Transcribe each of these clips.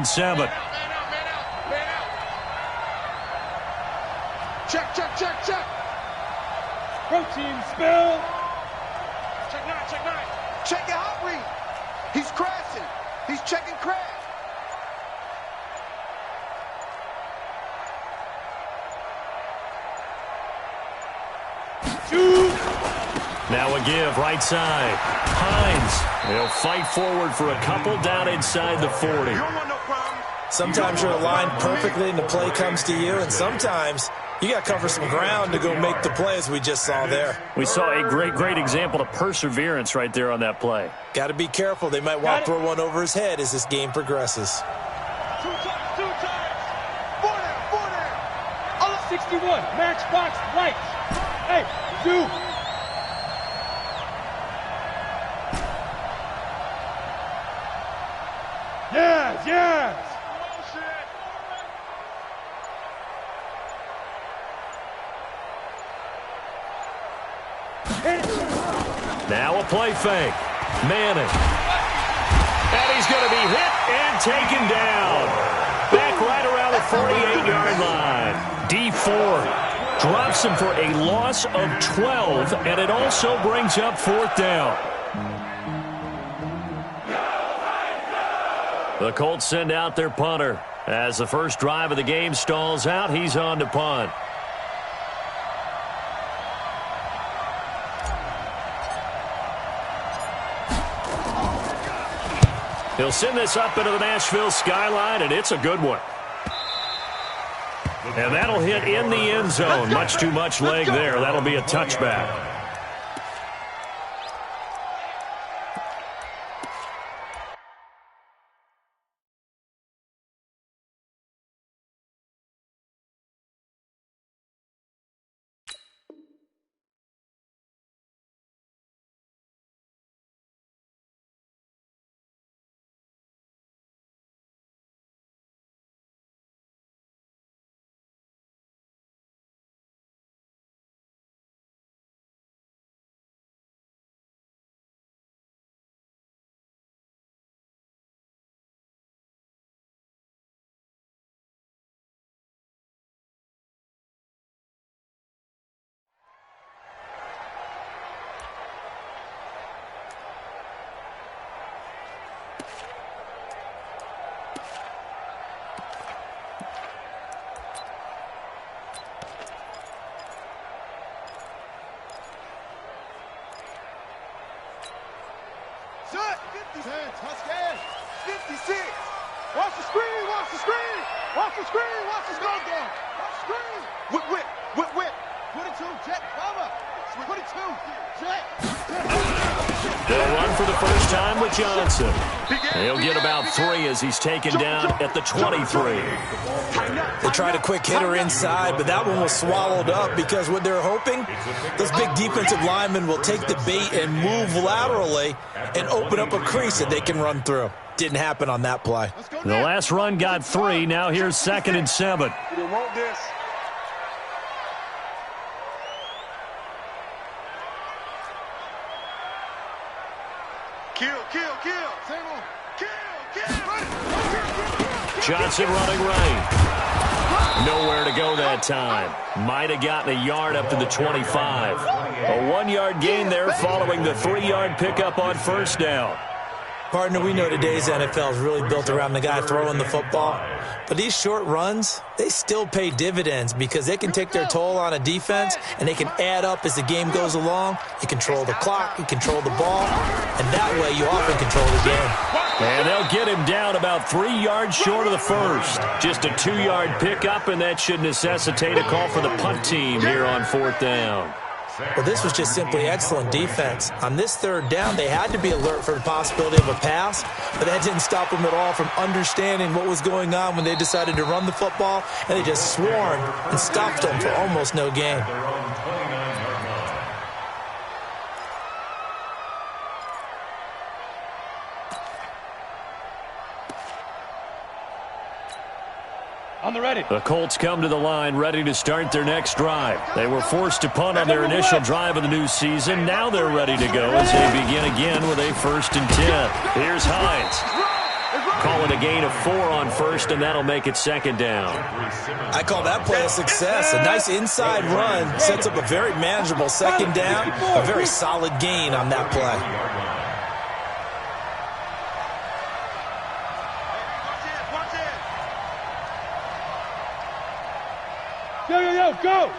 7. Man out. Check. Protein spill. Check 9. Check your hot read. He's crashing. He's checking crash. Now a give, right side. Hines, he'll fight forward for a couple down inside the 40. You don't want no problem. Sometimes you're aligned perfectly and the play comes to you, and sometimes you got to cover some ground to go make the play, as we just saw there. We saw a great example of perseverance right there on that play. Got to be careful. They might want to throw one over his head as this game progresses. 2 times. 4 down. 61. Matchbox right. Hey, 2. Yes. Now a play fake. Manning. And he's going to be hit and taken down. Back right around the 48-yard line. D4 drops him for a loss of 12, and it also brings up 4th down. The Colts send out their punter. As the first drive of the game stalls out, he's on to punt. He'll send this up into the Nashville skyline, and it's a good one. And that'll hit in the end zone. Much too much leg there. That'll be a touchback. Shut. 50 Huskies. 56. Watch the screen. Watch the screen. Watch the screen. Watch the screen. Watch the screen. Whip. 22. Jet. Cover. 22. Jet. They'll run for the first time with Johnson. He'll get about 3 as he's taken down at the 23. They tried a quick hitter inside, but that one was swallowed up because what they're hoping, those big defensive linemen will take the bait and move laterally and open up a crease that they can run through. Didn't happen on that play. The last run got 3. Now here's 2nd and 7. You don't want this. Kill. Johnson running right. Nowhere to go that time. Might have gotten a yard up to the 25. A 1-yard gain there following the 3-yard pickup on first down. Partner, we know today's NFL is really built around the guy throwing the football. But these short runs, they still pay dividends because they can take their toll on a defense and they can add up as the game goes along. You control the clock, you control the ball, and that way you often control the game. And they'll get him down about 3 yards short of the first. Just a 2-yard pickup, and that should necessitate a call for the punt team here on 4th down. Well, this was just simply excellent defense. On this 3rd down, they had to be alert for the possibility of a pass, but that didn't stop them at all from understanding what was going on when they decided to run the football, and they just swarmed and stopped them for almost no gain. On the ready. The Colts come to the line ready to start their next drive. They were forced to punt on their initial drive of the new season. Now they're ready to go as they begin again with a 1st and 10. Here's Hines. Call it a gain of 4 on first, and that'll make it second down. I call that play a success. A nice inside run sets up a very manageable second down. A very solid gain on that play. Yo, go!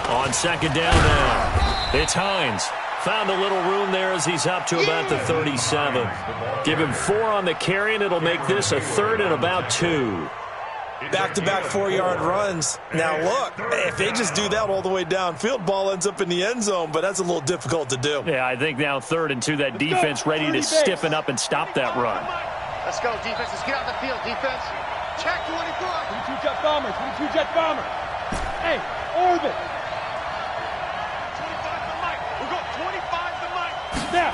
On second down now, it's Hines. Found a little room there as he's up to about the 37. Give him 4 on the carry, and it'll make this a 3rd and about 2. Back-to-back 4-yard runs. Now, look, if they just do that all the way downfield, ball ends up in the end zone, but that's a little difficult to do. Yeah, I think now 3rd and 2, that defense ready to stiffen up and stop that run. Let's go, defense. Let's get out the field, defense. Check 24. 22 jet bombers. 22 jet bombers. Hey, orbit. 25 to Mike. We'll go 25 to Mike. Snap.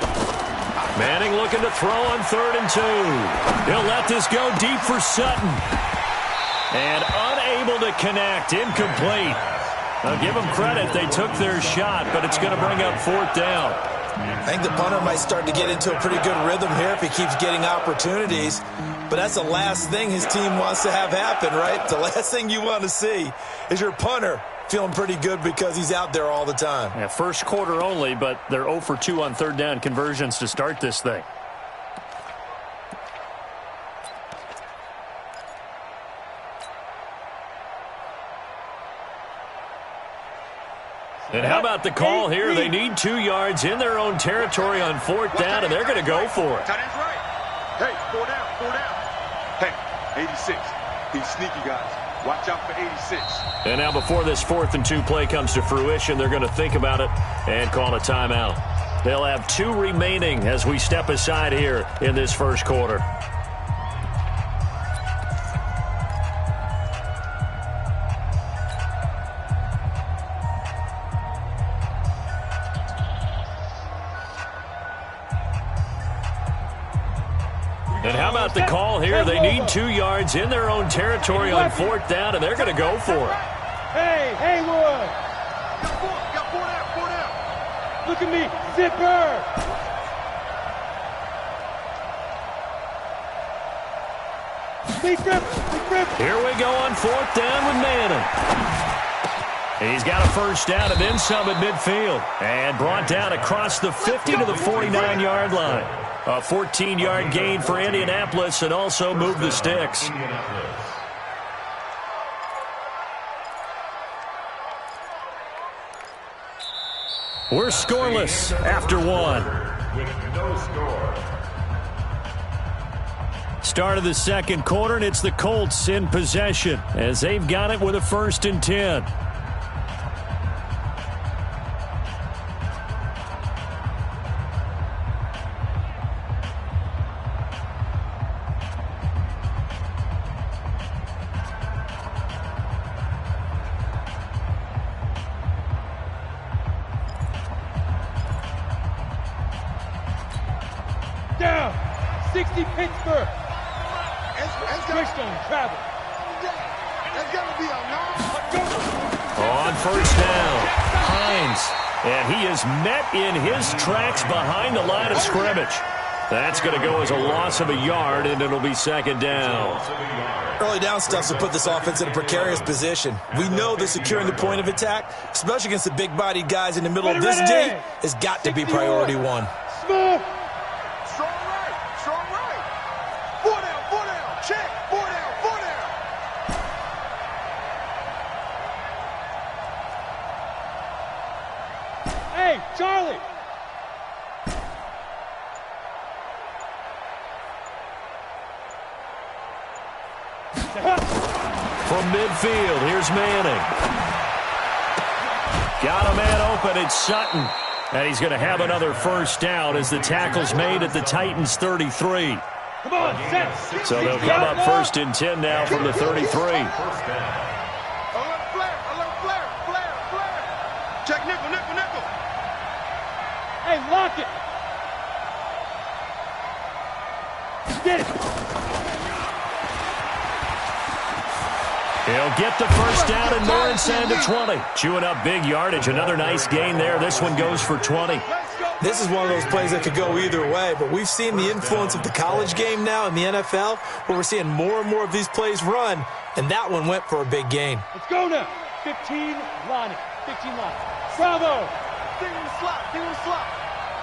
Manning looking to throw on 3rd and 2. He'll let this go deep for Sutton. And unable to connect. Incomplete. I'll give them credit. They took their shot, but it's going to bring up 4th down. I think the punter might start to get into a pretty good rhythm here if he keeps getting opportunities. But that's the last thing his team wants to have happen, right? The last thing you want to see is your punter feeling pretty good because he's out there all the time. Yeah, first quarter only, but they're 0 for 2 on 3rd down conversions to start this thing. And how about the call here? They need 2 yards in their own territory on 4th down, and they're going to go for it. Tight end's right. Hey, 4 down. Hey, 86. He's sneaky, guys. Watch out for 86. And now before this 4th and 2 play comes to fruition, they're going to think about it and call a timeout. They'll have 2 remaining as we step aside here in this first quarter. And how about the call here? They need 2 yards in their own territory on 4th down, and they're going to go for it. Hey, Haywood. Got 4 down. Look at me. Zipper. Big grip. Here we go on 4th down with Manning. He's got a first down and then some at midfield. And brought down across the 50 to the 49-yard line. A 14-yard gain for Indianapolis and also moved the sticks. We're scoreless after 1. With no score. Start of the second quarter, and it's the Colts in possession as they've got it with a 1st and 10. Down. 60 Pittsburgh. Switchstone travel. That's got to be a On 1st down, Hines. And he is met in his tracks behind the line of scrimmage. That's going to go as a loss of a yard, and it'll be 2nd down. Early down stuff to put this offense in a precarious position. We know that securing the point of attack, especially against the big-bodied guys in the middle of this D, has got to be priority 1. Smooth. Strong right. 4 down. Check. 4 down. Hey, Charlie. From midfield, here's Manning. Got a man open, it's Sutton. And he's going to have another first down as the tackle's made at the Titans' 33. Come on, set. So they'll come up 1st and 10 now from the 33. Alert flare. Check nickel. Hey, lock it. Get it. He'll get the first down and more inside the 20. Chewing up big yardage. Another nice gain there. This one goes for 20. Let's go. This is one of those plays that could go either way, but we've seen the influence of the college game now in the NFL, where we're seeing more and more of these plays run, and that one went for a big gain. Let's go now. 15 line. 15 line. Bravo. Dig on the slot. Dig on the slot.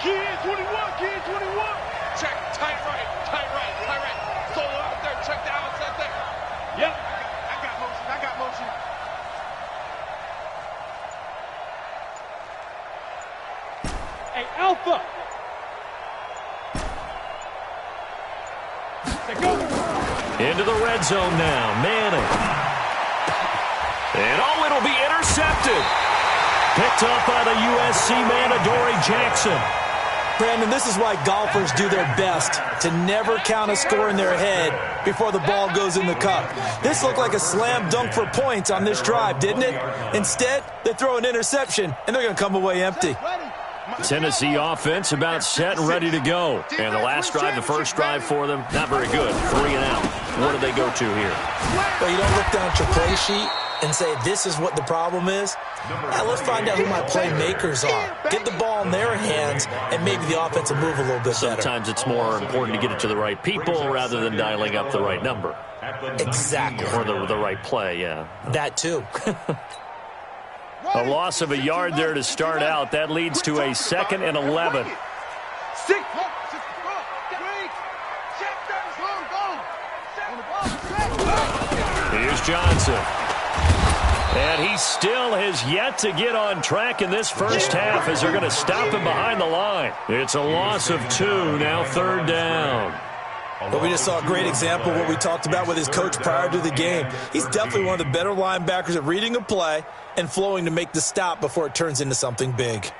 Kid 21. Kid 21. Check. Tight right. Tight right. Tight right. Solo out there. Check the outside there. Yep. I got motion. I got motion. Hey, Alpha. Say go. Into the red zone now. Manning. And oh, it'll be intercepted. Picked up by the USC man, Adoree Jackson. Brandon, this is why golfers do their best to never count a score in their head before the ball goes in the cup. This looked like a slam dunk for points on this drive, didn't it? Instead, they throw an interception, and they're going to come away empty. Tennessee offense about set and ready to go. And the last drive, the first drive for them, not very good. 3 and out. What do they go to here? Well, you don't look down at your play sheet and say, this is what the problem is. Now, let's find out who my playmakers are. Get the ball in their hands, and maybe the offense will move a little bit better. Sometimes it's more important to get it to the right people rather than dialing up the right number. Exactly. Or the right play, yeah. That, too. A loss of a yard there to start out. That leads to a 2nd and 11. Here's Johnson. And he still has yet to get on track in this first half as they're going to stop him behind the line. It's a loss of 2, now 3rd down. But we just saw a great example of what we talked about with his coach prior to the game. He's definitely one of the better linebackers at reading a play and flowing to make the stop before it turns into something big.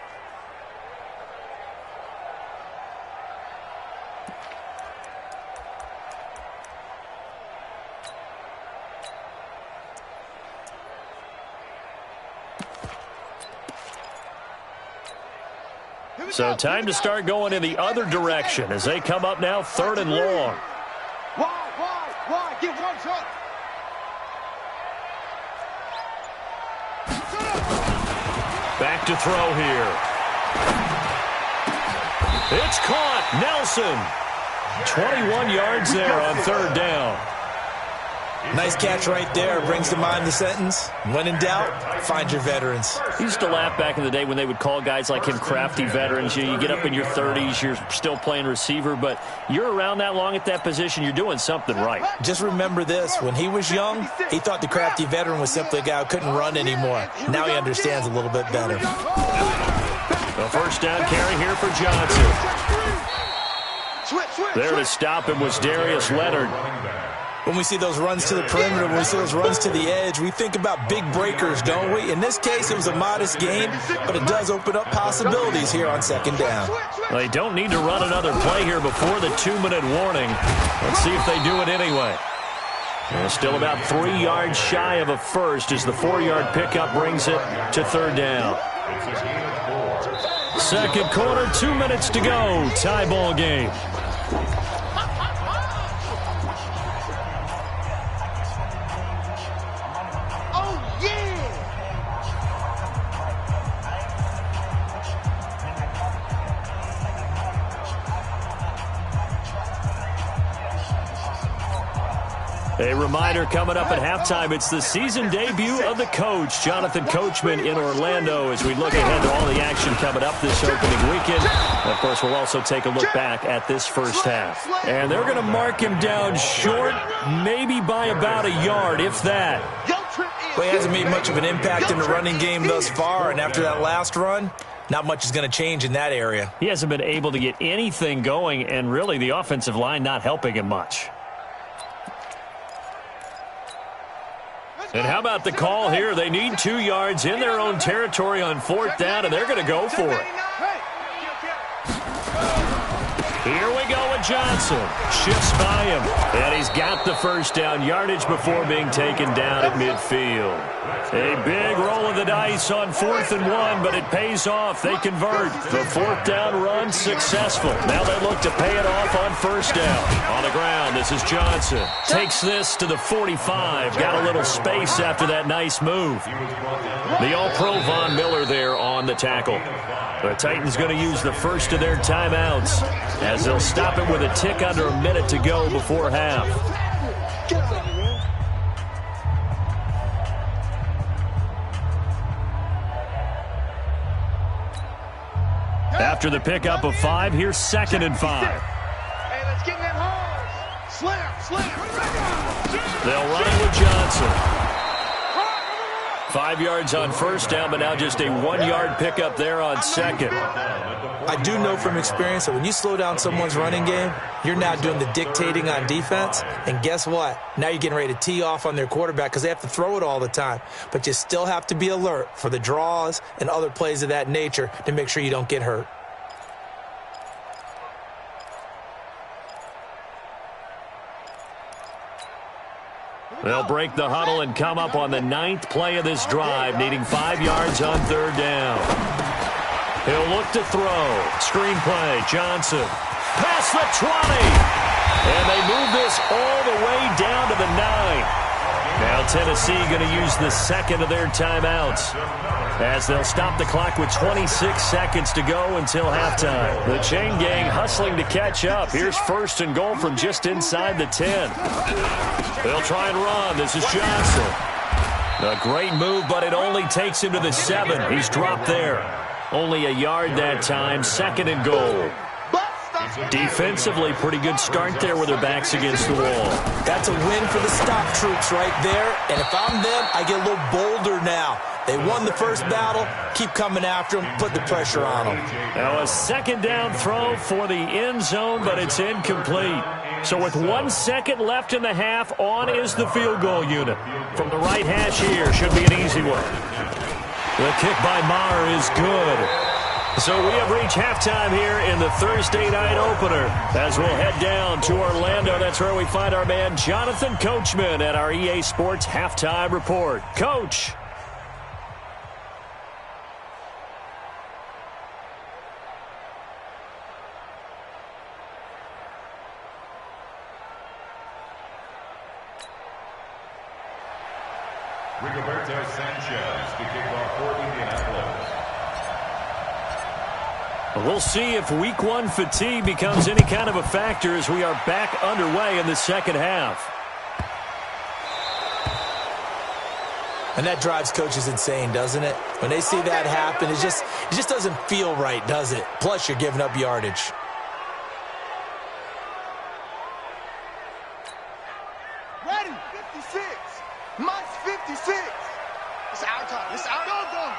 So time to start going in the other direction as they come up now 3rd and long. Wide, get one shot. Back to throw here. It's caught. Nelson. 21 yards there on 3rd down. Nice catch right there. Brings to mind the sentence, when in doubt, find your veterans. He used to laugh back in the day when they would call guys like him crafty veterans. You get up in your 30s, you're still playing receiver, but you're around that long at that position, you're doing something right. Just remember this. When he was young, he thought the crafty veteran was simply a guy who couldn't run anymore. Now he understands a little bit better. A first down carry here for Johnson. There to stop him was Darius Leonard. When we see those runs to the perimeter, when we see those runs to the edge, we think about big breakers, don't we? In this case, it was a modest gain, but it does open up possibilities here on 2nd down. They don't need to run another play here before the 2-minute warning. Let's see if they do it anyway. And still about 3 yards shy of a first as the 4-yard pickup brings it to 3rd down. 2nd quarter, 2 minutes to go. Tie ball game. A reminder coming up at halftime, it's the season debut of the coach, Jonathan Coachman, in Orlando, as we look ahead to all the action coming up this opening weekend. And of course, we'll also take a look back at this first half. And they're going to mark him down short, maybe by about a yard, if that. Well, he hasn't made much of an impact in the running game thus far, and after that last run, not much is going to change in that area. He hasn't been able to get anything going, and really the offensive line not helping him much. And how about the call here? They need 2 yards in their own territory on 4th down, and they're going to go for it. Here we go with Johnson shifts by him, and he's got the first down yardage before being taken down at midfield. A big roll of the dice on 4th and 1, but it pays off. They convert. The 4th down run successful. Now they look to pay it off on 1st down. On the ground, this is Johnson. Takes this to the 45. Got a little space after that nice move. The All-Pro Von Miller there on the tackle. The Titans going to use the first of their timeouts as they'll stop it with a tick under a minute to go before half. After the pickup of 5, here's 2nd and 5. Hey, let's get in that hole. Slam. They'll run it with Johnson. 5 yards on 1st down, but now just a 1-yard pickup there on 2nd. I do know from experience that when you slow down someone's running game, you're now doing the dictating on defense. And guess what? Now you're getting ready to tee off on their quarterback because they have to throw it all the time. But you still have to be alert for the draws and other plays of that nature to make sure you don't get hurt. They'll break the huddle and come up on the 9th play of this drive, needing 5 yards on 3rd down. He'll look to throw. Screen play, Johnson. Past the 20. And they move this all the way down to the 9. Now Tennessee going to use the 2nd of their timeouts as they'll stop the clock with 26 seconds to go until halftime. The chain gang hustling to catch up. Here's 1st and goal from just inside the 10. They'll try and run. This is Johnson. A great move, but it only takes him to the 7. He's dropped there. Only a yard that time. 2nd and goal. Defensively, pretty good start there with their backs against the wall. That's a win for the stop troops right there. And if I'm them, I get a little bolder now. They won the first battle. Keep coming after them. Put the pressure on them. Now a 2nd down throw for the end zone, but it's incomplete. So with 1 second left in the half, on is the field goal unit. From the right hash here, should be an easy one. The kick by Maher is good. So we have reached halftime here in the Thursday night opener. As we'll head down to Orlando, that's where we find our man Jonathan Coachman at our EA Sports Halftime Report. Coach. Rigoberto Sanchez to kick off for Indianapolis. We'll see if Week 1 fatigue becomes any kind of a factor as we are back underway in the second half. And that drives coaches insane, doesn't it? When they see that happen, it just doesn't feel right, does it? Plus, you're giving up yardage. Ready, 56. Mike's 56. It's our time. It's our time.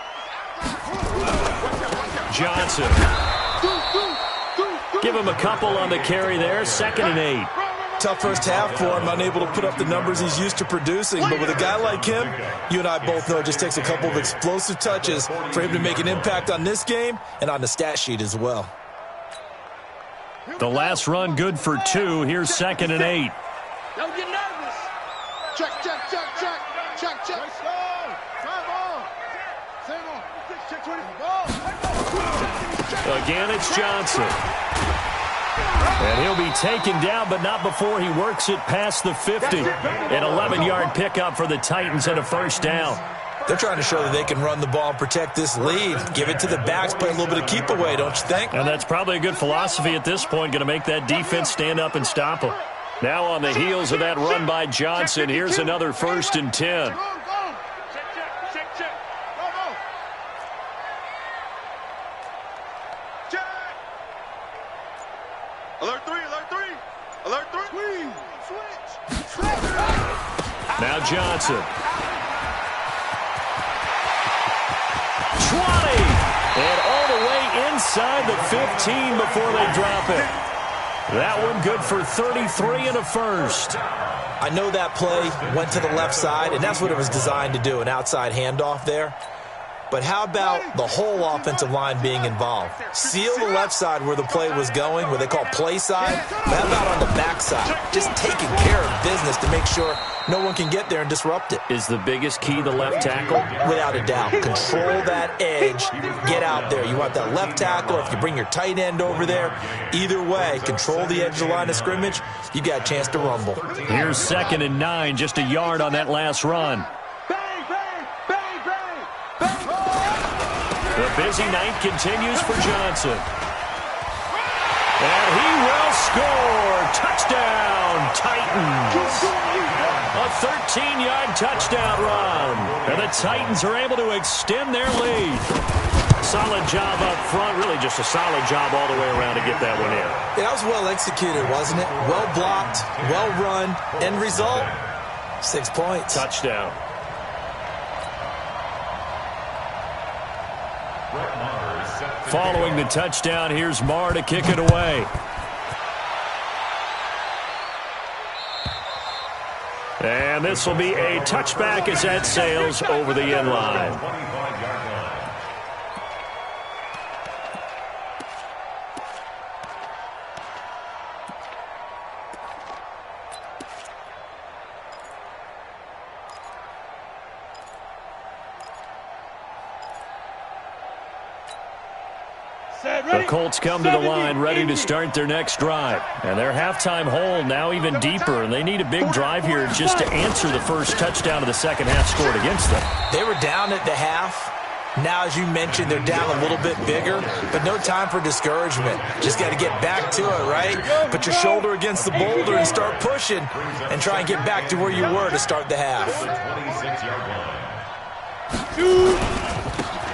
Johnson. Give him a couple on the carry there. 2nd and 8. Tough first half for him, unable to put up the numbers he's used to producing. But with a guy like him, you and I both know it just takes a couple of explosive touches for him to make an impact on this game and on the stat sheet as well. The last run good for 2. Here's 2nd and 8. Don't get nervous. Check. Again, it's Johnson. And he'll be taken down, but not before he works it past the 50. An 11-yard pickup for the Titans and a 1st down. They're trying to show that they can run the ball and protect this lead. Give it to the backs, play a little bit of keep away, don't you think? And that's probably a good philosophy at this point, going to make that defense stand up and stop them. Now on the heels of that run by Johnson, here's another 1st and 10. Now Johnson. 20. And all the way inside the 15 before they drop it. That one good for 33 and a 1st. I know that play went to the left side, and that's what it was designed to do, an outside handoff there. But how about the whole offensive line being involved? Seal the left side where the play was going, where they call play side. But how about on the back side? Just taking care of business to make sure no one can get there and disrupt it. Is the biggest key the left tackle? Without a doubt. Control that edge. Get out there. You want that left tackle. If you bring your tight end over there, either way, control the edge of the line of scrimmage, you got a chance to rumble. Here's 2nd and 9, just a yard on that last run. The busy night continues for Johnson. And he will score. Touchdown, Titans. A 13-yard touchdown run. And the Titans are able to extend their lead. Solid job up front. Really just a solid job all the way around to get that one in. Yeah, that was well executed, wasn't it? Well blocked, well run. End result, 6 points. Touchdown. Following the touchdown, here's Marr to kick it away. And this will be a touchback as that sails over the end line. The Colts come to the line ready to start their next drive. And their halftime hole now even deeper. And they need a big drive here just to answer the first touchdown of the second half scored against them. They were down at the half. Now, as you mentioned, they're down a little bit bigger, but no time for discouragement. Just got to get back to it, right? Put your shoulder against the boulder and start pushing and try and get back to where you were to start the half.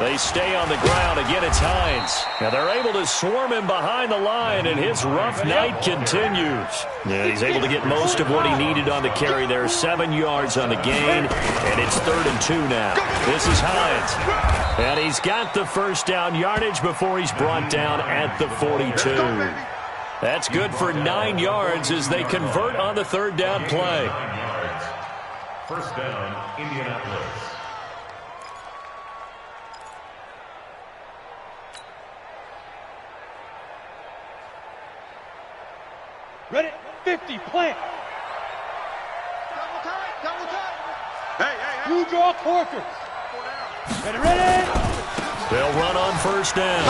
They stay on the ground. Again, it's Hines. Now, they're able to swarm him behind the line, and his rough night continues. Yeah, he's able to get most of what he needed on the carry there. 7 yards on the gain, and it's 3rd and 2 now. This is Hines. And he's got the first down yardage before he's brought down at the 42. That's good for 9 yards as they convert on the 3rd down play. 9 yards. First down, Indianapolis. Ready? 50, plant. Double time. Hey. You draw quarters. Ready? They'll run on first down.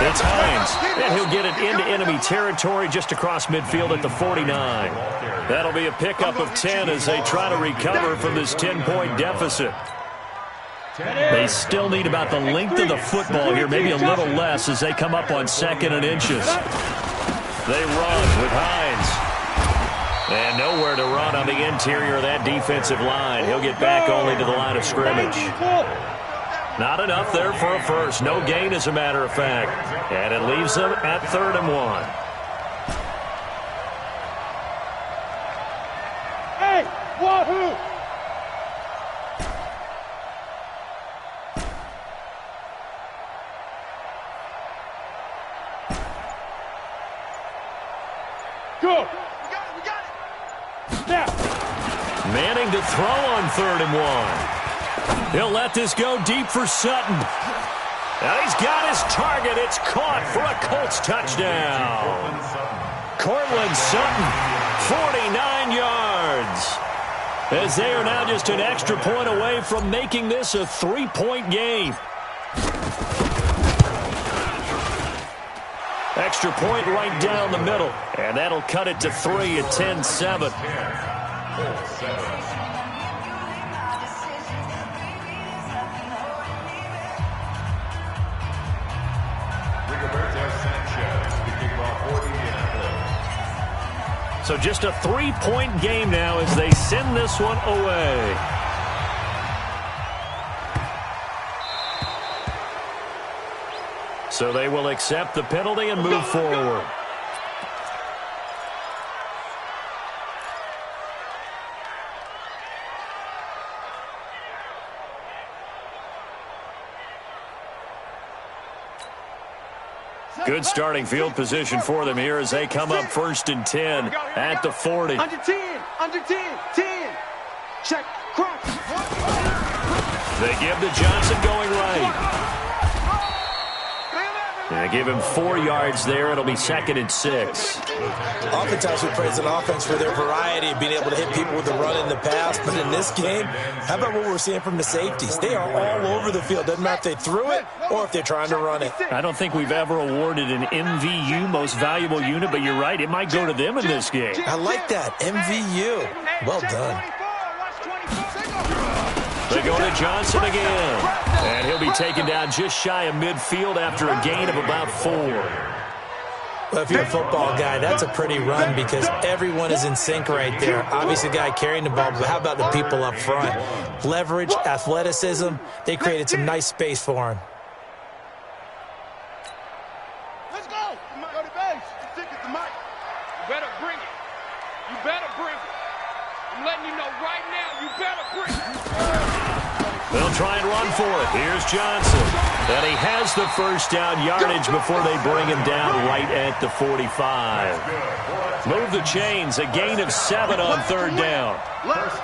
It's Hines, and he'll get it into enemy territory just across midfield at the 49. That'll be a pickup of 10 as they try to recover from this 10-point deficit. They still need about the length of the football here, maybe a little less as they come up on 2nd and inches. They run with Hines. And nowhere to run on the interior of that defensive line. He'll get back only to the line of scrimmage. Not enough there for a first. No gain, as a matter of fact. And it leaves them at 3rd and 1. Hey, wahoo! Go! We got it. Snap! Manning to throw on 3rd and 1. He'll let this go deep for Sutton. Now he's got his target. It's caught for a Colts touchdown. Cortland Sutton, 49 yards. As they are now just an extra point away from making this a 3-point game. Extra point right down the middle. And that'll cut it to 3 at 10-7. So just a 3-point game now as they send this one away. So they will accept the penalty and move forward. Good starting field position for them here as they come up 1st and 10 at the 40. Under 10, 10. Check, cross. They give to Johnson going right. They give him 4 yards there. It'll be 2nd and 6. Oftentimes we praise an offense for their variety of being able to hit people with the run in the pass. But in this game, how about what we're seeing from the safeties? They are all over the field. Doesn't matter if they threw it or if they're trying to run it. I don't think we've ever awarded an MVU, most valuable unit, but you're right. It might go to them in this game. I like that. MVU. Well done. They go to Johnson again. And he'll be taken down just shy of midfield after a gain of about 4. Well, if you're a football guy, that's a pretty run because everyone is in sync right there. Obviously, the guy carrying the ball, but how about the people up front? Leverage, athleticism, they created some nice space for him. Let's go. Go to base. Stick it to Mike. You better bring it. You better bring it. I'm letting you know right now, you better bring it. They'll try and run for it. Here's Johnson. And he has the first down yardage before they bring him down right at the 45. Move the chains. A gain of 7 on 3rd down.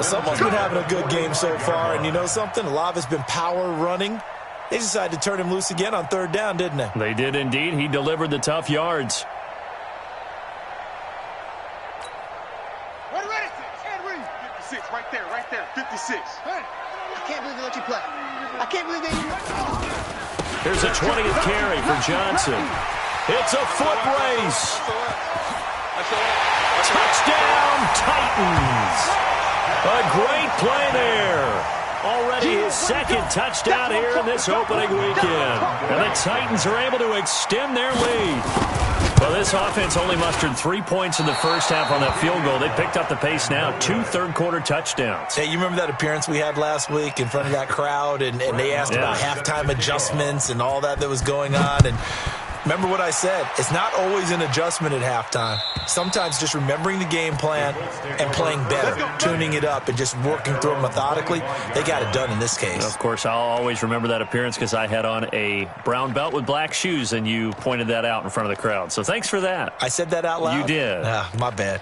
Someone's been having a good game so far, and you know something? A lot of it's been power running. They decided to turn him loose again on 3rd down, didn't they? They did indeed. He delivered the tough yards. Ready, ready. Henry. 56, right there, 56. Hey. I can't believe they let you play. I can't believe they... Here's a 20th carry for Johnson. It's a foot race. Touchdown, Titans. A great play there. Already his 2nd touchdown here in this opening weekend. And the Titans are able to extend their lead. Well, this offense only mustered 3 points in the first half on that field goal. They picked up the pace now. 2 third-quarter touchdowns. Hey, you remember that appearance we had last week in front of that crowd, and they asked about halftime adjustments and all that was going on, and remember what I said. It's not always an adjustment at halftime. Sometimes just remembering the game plan and playing better, tuning it up and just working through it methodically. They got it done in this case. Of course, I'll always remember that appearance because I had on a brown belt with black shoes, and you pointed that out in front of the crowd. So thanks for that. I said that out loud? You did. My bad.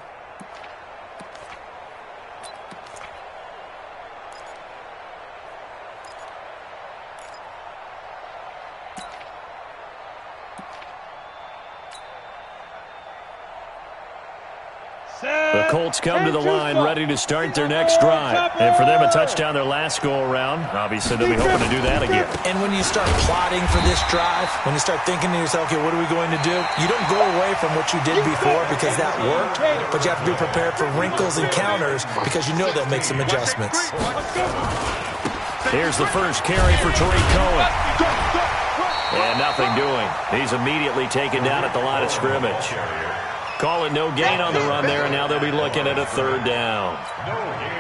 The Colts come to the line ready to start their next drive. And for them, a touchdown their last go-around. Obviously, they'll be hoping to do that again. And when you start plotting for this drive, when you start thinking to yourself, okay, what are we going to do? You don't go away from what you did before because that worked, but you have to be prepared for wrinkles and counters because you know they'll make some adjustments. Here's the first carry for Tariq Cohen. And nothing doing. He's immediately taken down at the line of scrimmage. Call it no gain on the run there, and now they'll be looking at a 3rd down.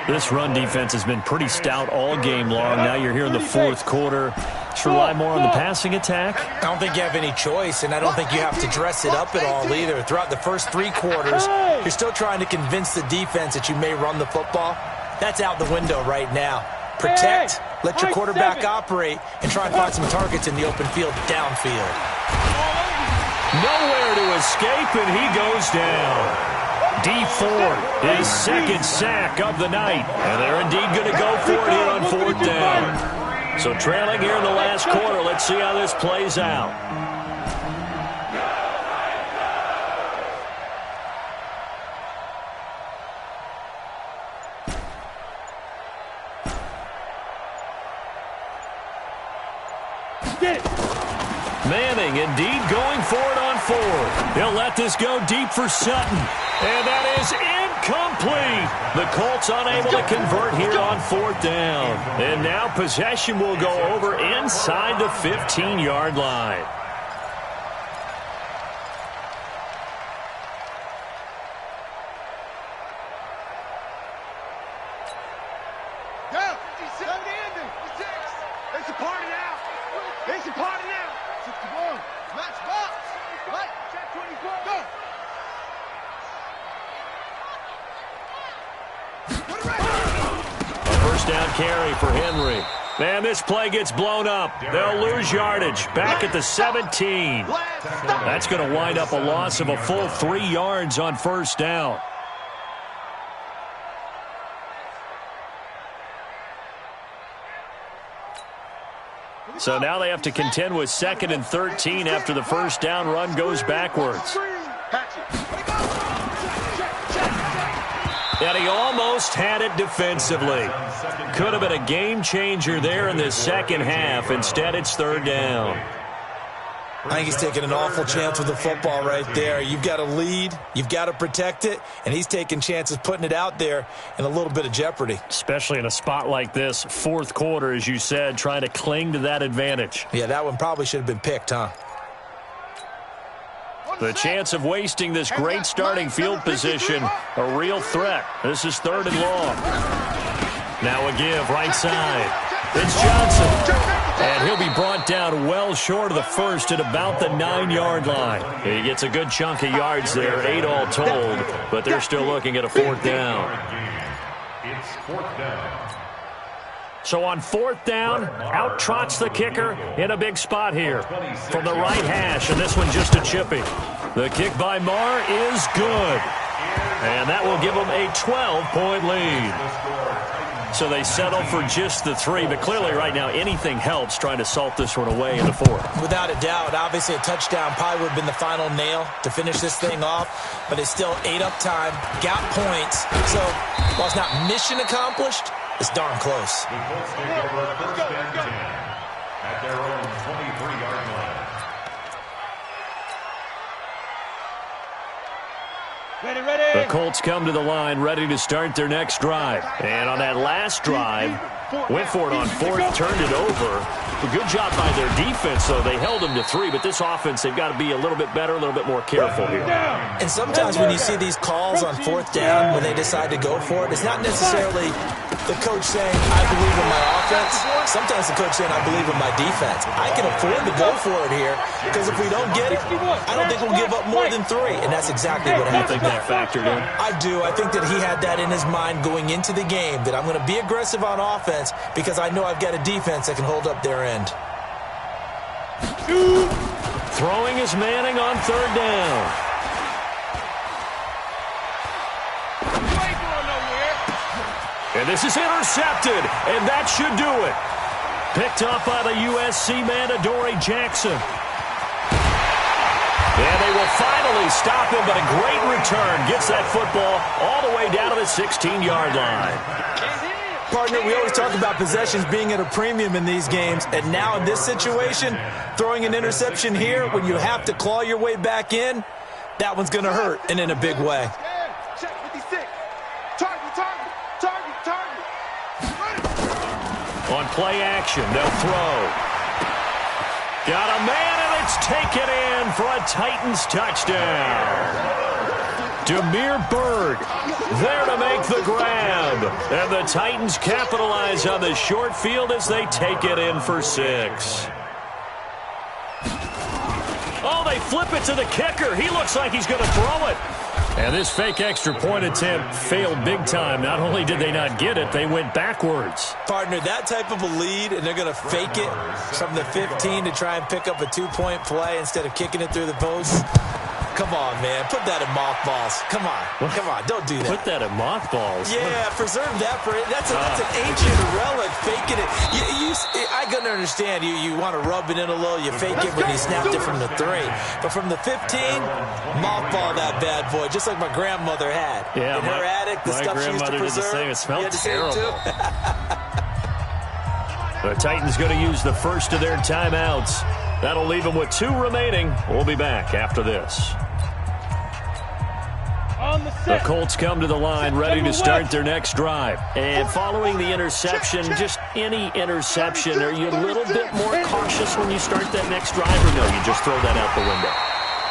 This run defense has been pretty stout all game long. Now you're here in the 4th quarter. Just rely more on the passing attack. I don't think you have any choice, and I don't think you have to dress it up at all either. Throughout the first 3 quarters, you're still trying to convince the defense that you may run the football. That's out the window right now. Protect, let your quarterback operate, and try and find some targets in the open field downfield. Nowhere to escape, and he goes down. Dee Ford, his 2nd sack of the night. And they're indeed going to go for it here on 4th down. So trailing here in the last quarter, let's see how this plays out. Manning indeed going for it on 4th. He'll let this go deep for Sutton. And that is incomplete. The Colts unable to convert here on 4th down. And now possession will go over inside the 15-yard line. Carry for Henry. And this play gets blown up. They'll lose yardage. Back at the 17. That's going to wind up a loss of a full 3 yards on 1st down. So now they have to contend with 2nd and 13 after the first down run goes backwards. And he almost had it defensively. Could have been a game changer there in the second half. Instead, it's 3rd down. I think he's taking an awful chance with the football right there. You've got to lead, you've got to protect it, and he's taking chances putting it out there in a little bit of jeopardy. Especially in a spot like this, 4th quarter, as you said, trying to cling to that advantage. Yeah, that one probably should have been picked, huh? The chance of wasting this great starting field position, a real threat. This is 3rd and long. Now a give, right side. It's Johnson. And he'll be brought down well short of the first at about the 9-yard line. He gets a good chunk of yards there, 8 all told, but they're still looking at a 4th down. It's 4th down. So on 4th down, out trots the kicker in a big spot here from the right hash, and this one just a chippy. The kick by Marr is good, and that will give them a 12-point lead. So they settle for just the 3, but clearly right now anything helps trying to salt this one away in the 4th. Without a doubt, obviously a touchdown probably would have been the final nail to finish this thing off, but it's still 8 up time, got points. So while it's not mission accomplished, it's darn close. The Colts take over 1st and 10 at their own 23-yard line. The Colts come to the line ready to start their next drive. And on that last drive, went for it on 4th, turned it over. A good job by their defense, though. They held them to 3, but this offense, they've got to be a little bit better, a little bit more careful here. And sometimes when you see these calls on 4th down, when they decide to go for it, it's not necessarily the coach saying, I believe in my offense. Sometimes the coach saying, I believe in my defense. I can afford to go for it here, because if we don't get it, I don't think we'll give up more than 3. And that's exactly what happened. You think that factored in? I do. I think that he had that in his mind going into the game, that I'm going to be aggressive on offense because I know I've got a defense that can hold up their end. Throwing is Manning on 3rd down. And this is intercepted, and that should do it. Picked up by the USC man, Adoree Jackson. And they will finally stop him, but a great return. Gets that football all the way down to the 16-yard line. Partner, we always talk about possessions being at a premium in these games, and now in this situation, throwing an interception here when you have to claw your way back in, that one's going to hurt, and in a big way. On play action, they'll throw. Got a man, and it's taken in for a Titans touchdown. Damiere Byrd there to make the grab. And the Titans capitalize on the short field as they take it in for 6. Oh, they flip it to the kicker. He looks like he's going to throw it. And this fake extra point attempt failed big time. Not only did they not get it, they went backwards. Partner, that type of a lead, and they're going to fake it from the 15 to try and pick up a 2-point play instead of kicking it through the post. Come on, man. Put that in mothballs. Come on. Come on. Don't do that. Put that in mothballs? Yeah, preserve that for it. That's an ancient relic, faking it. I can understand you want to rub it in a little. You fake it when you snapped it from the 3. But from the 15, mothball that bad boy, just like my grandmother had. Yeah, in her attic, the stuff she used to preserve. Did the same. It smelled terrible. The Titans going to use the first of their timeouts. That'll leave them with 2 remaining. We'll be back after this. The Colts come to the line ready to start their next drive. And following the interception, just any interception, are you a little bit more cautious when you start that next drive, or no, you just throw that out the window?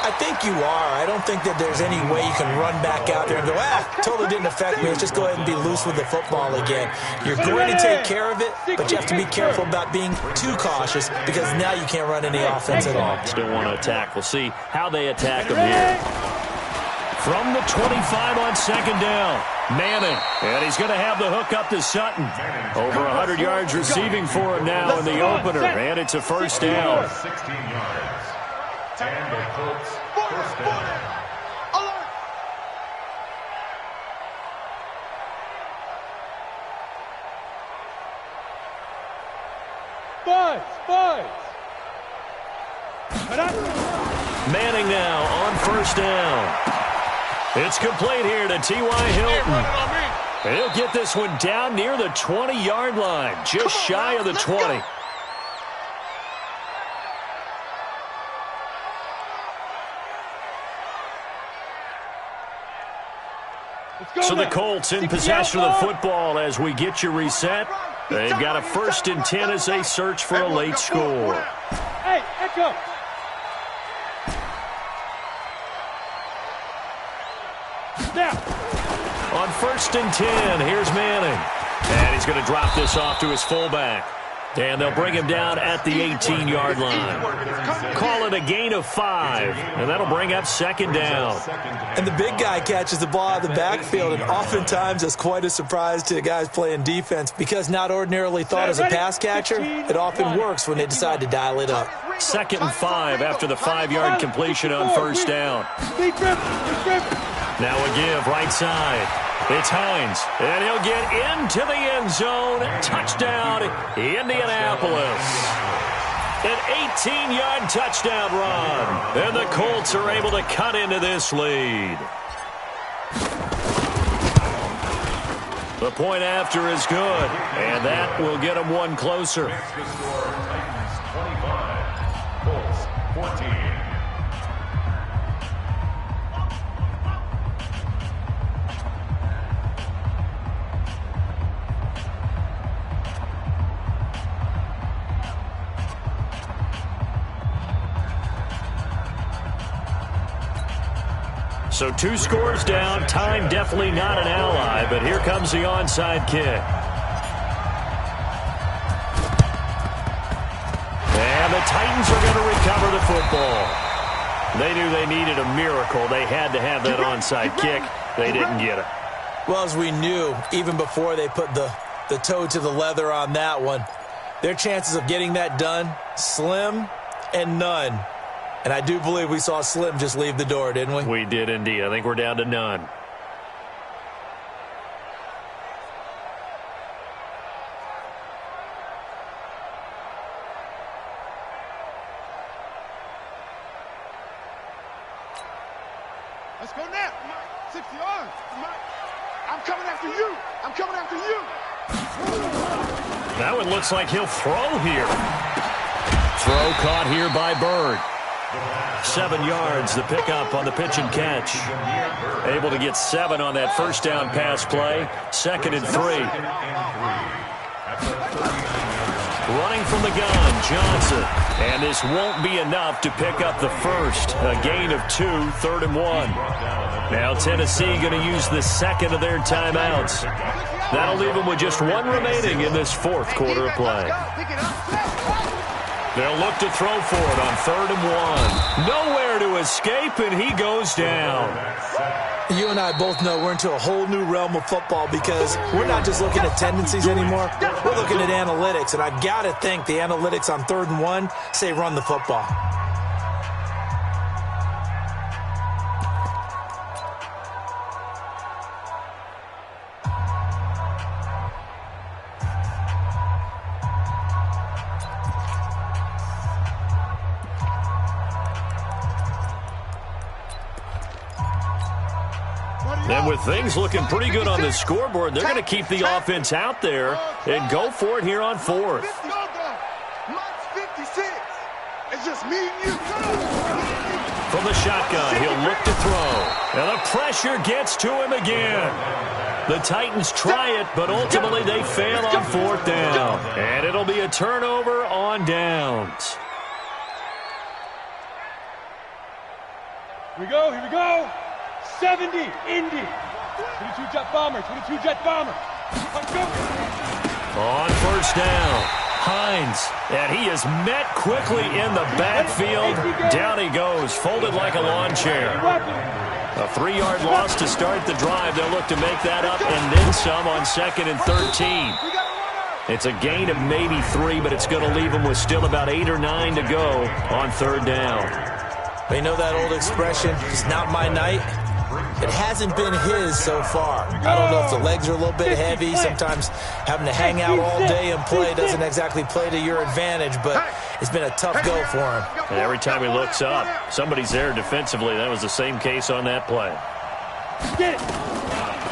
I think you are. I don't think that there's any way you can run back out there and go, totally didn't affect me. Let's just go ahead and be loose with the football again. You're going to take care of it, but you have to be careful about being too cautious because now you can't run any offense at all. Still want to attack. We'll see how they attack them here. From the 25 on 2nd down, Manning. And he's going to have the hook up to Sutton. Over 100 yards receiving for him now in the opener. And it's a 1st down. 16 yards. And the Colts 1st down. Five. Manning now on first down. It's complete here to T.Y. Hilton. He'll get this one down near the 20-yard line, just shy of the 20. So the Colts in possession of the football as we get you reset. They've got a 1st and 10 as they search for a late score. Hey, echo. Now. On 1st and 10, here's Manning. And he's going to drop this off to his fullback. And they'll bring him down at the 18-yard line. Call it a gain of 5, and that'll bring up 2nd down. And the big guy catches the ball out of the backfield, and oftentimes it's quite a surprise to the guys playing defense because not ordinarily thought as a pass catcher, it often works when they decide to dial it up. 2nd and 5 after the 5-yard completion on 1st down. Now a give right side. It's Hines, and he'll get into the end zone. Touchdown, Indianapolis. An 18-yard touchdown run, and the Colts are able to cut into this lead. The point after is good, and that will get them one closer. Next to score, Titans 25, Colts 14. So 2 scores down, time definitely not an ally, but here comes the onside kick. And the Titans are going to recover the football. They knew they needed a miracle. They had to have that onside kick. They didn't get it. Well, as we knew, even before they put the toe to the leather on that one, their chances of getting that done, slim and none. And I do believe we saw Slim just leave the door, didn't we? We did indeed. I think we're down to none. Let's go now. 60 yards. I'm coming after you. I'm coming after you. That one looks like he'll throw here. Throw caught here by Bird. 7 yards, the pickup on the pitch and catch. Able to get 7 on that first down pass play. 2nd and 3. Running from the gun, Johnson. And this won't be enough to pick up the first. A gain of 2, 3rd and 1. Now Tennessee going to use the 2nd of their timeouts. That'll leave them with just 1 remaining in this 4th quarter of play. They'll look to throw for it on 3rd and 1. Nowhere to escape, and he goes down. You and I both know we're into a whole new realm of football because we're not just looking at tendencies anymore. We're looking at analytics, and I've got to think the analytics on 3rd and 1 say run the football. And with things looking pretty good on the scoreboard, they're going to keep the offense out there and go for it here on 4th. Mine's 56. It's just me and you. From the shotgun, he'll look to throw. And the pressure gets to him again. The Titans try it, but ultimately they fail on 4th down. And it'll be a turnover on downs. Here we go. 70, Indy. 22 jet bomber. Let's go. On 1st down, Hines. And he is met quickly in the backfield. Down he goes, folded like a lawn chair. A 3-yard loss to start the drive. They'll look to make that up and then some on 2nd and 13. It's a gain of maybe 3, but it's going to leave them with still about 8 or 9 to go on 3rd down. You know that old expression, it's not my night? It hasn't been his so far. I don't know if the legs are a little bit heavy. Sometimes having to hang out all day and play doesn't exactly play to your advantage, but it's been a tough go for him. And every time he looks up, somebody's there defensively. That was the same case on that play. Get it.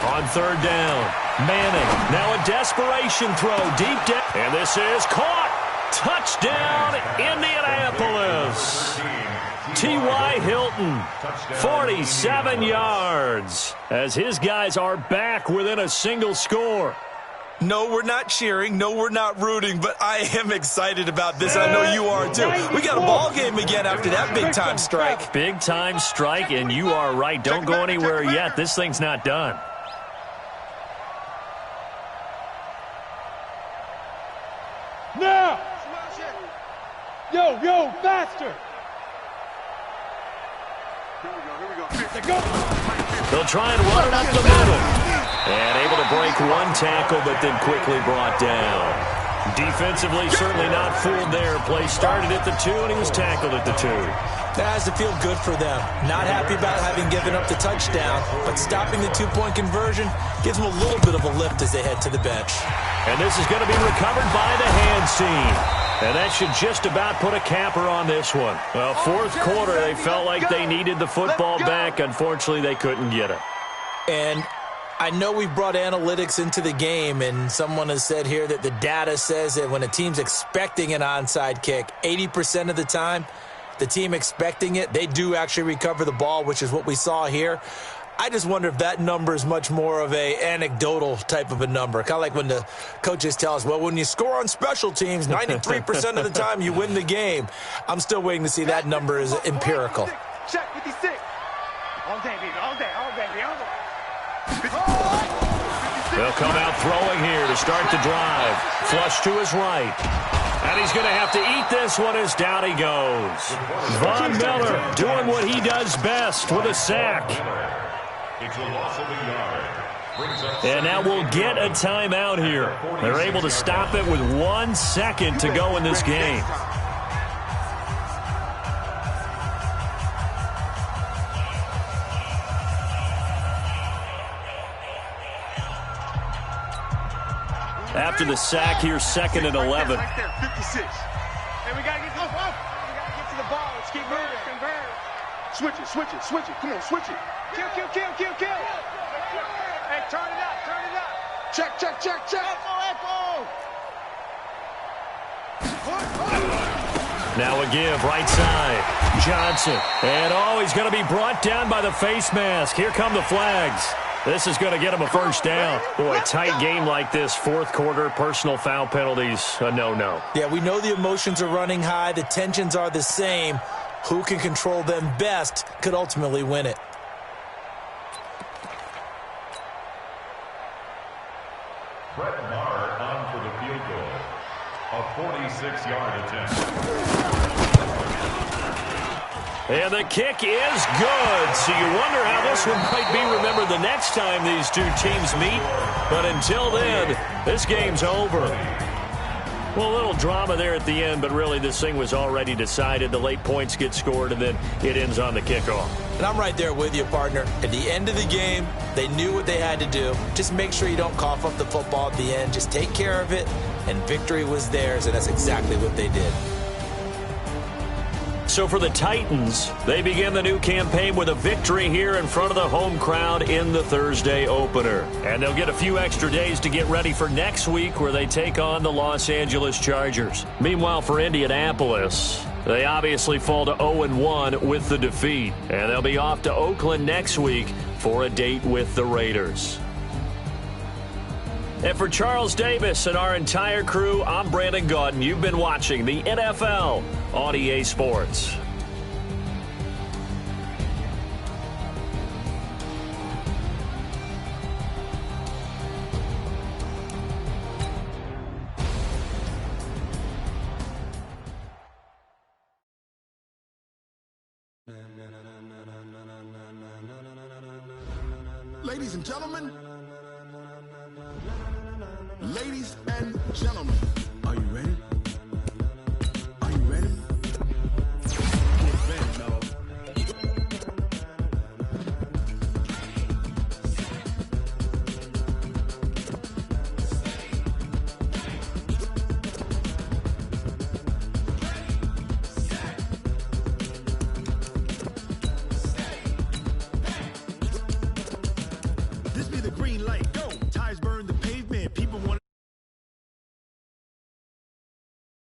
On third down, Manning. Now a desperation throw deep down. And this is caught. Touchdown, Indianapolis. T.Y. Hilton, 47 yards, as his guys are back within a single score. No, we're not cheering. No, we're not rooting, but I am excited about this. I know you are, too. We got a ball game again after that big-time strike. Big-time strike, and you are right. Don't go anywhere yet. This thing's not done. Now! Yo, faster! Here we go. They'll try and run it up the middle. And able to break one tackle, but then quickly brought down. Defensively, certainly not fooled there. Play started at the 2, and he was tackled at the 2. That has to feel good for them. Not happy about having given up the touchdown, but stopping the 2-point conversion gives them a little bit of a lift as they head to the bench. And this is going to be recovered by the hands team. And that should just about put a capper on this one. Well, fourth quarter, they felt like they needed the football back. Unfortunately, they couldn't get it. And I know we brought analytics into the game, and someone has said here that the data says that when a team's expecting an onside kick, 80% of the time, the team expecting it, they do actually recover the ball, which is what we saw here. I just wonder if that number is much more of a anecdotal type of a number. Kind of like when the coaches tell us, well, when you score on special teams, 93% of the time you win the game. I'm still waiting to see that number is empirical. Check 56. All day, baby. All day. They'll come out throwing here to start the drive. Flush to his right. And he's going to have to eat this one as down he goes. Von Miller doing what he does best with a sack. It's a loss of a yard. And now we'll get a timeout here. They're able to stop it with 1 second to go in this game. After the sack here, 2nd and 11. Right there, 56. Hey, we got to get to the ball. We got to get to the ball. Let's keep moving. Switch it. Come on, switch it. Kill. Hey, turn it up. Check. Echo. Now a give, right side. Johnson. And he's going to be brought down by the face mask. Here come the flags. This is going to get him a first down. Boy, tight game like this, fourth quarter, personal foul penalties, a no-no. Yeah, we know the emotions are running high. The tensions are the same. Who can control them best could ultimately win it. Brett Maher on for the field goal. A 46-yard attempt. And the kick is good. So you wonder how this one might be remembered the next time these two teams meet. But until then, this game's over. Well, a little drama there at the end, but really this thing was already decided. The late points get scored, and then it ends on the kickoff. And I'm right there with you, partner. At the end of the game, they knew what they had to do. Just make sure you don't cough up the football at the end. Just take care of it, and victory was theirs, and that's exactly what they did. So for the Titans, they begin the new campaign with a victory here in front of the home crowd in the Thursday opener. And they'll get a few extra days to get ready for next week where they take on the Los Angeles Chargers. Meanwhile, for Indianapolis, they obviously fall to 0-1 with the defeat. And they'll be off to Oakland next week for a date with the Raiders. And for Charles Davis and our entire crew, I'm Brandon Gaudin. You've been watching the NFL on EA Sports. Ladies and gentlemen, are you ready?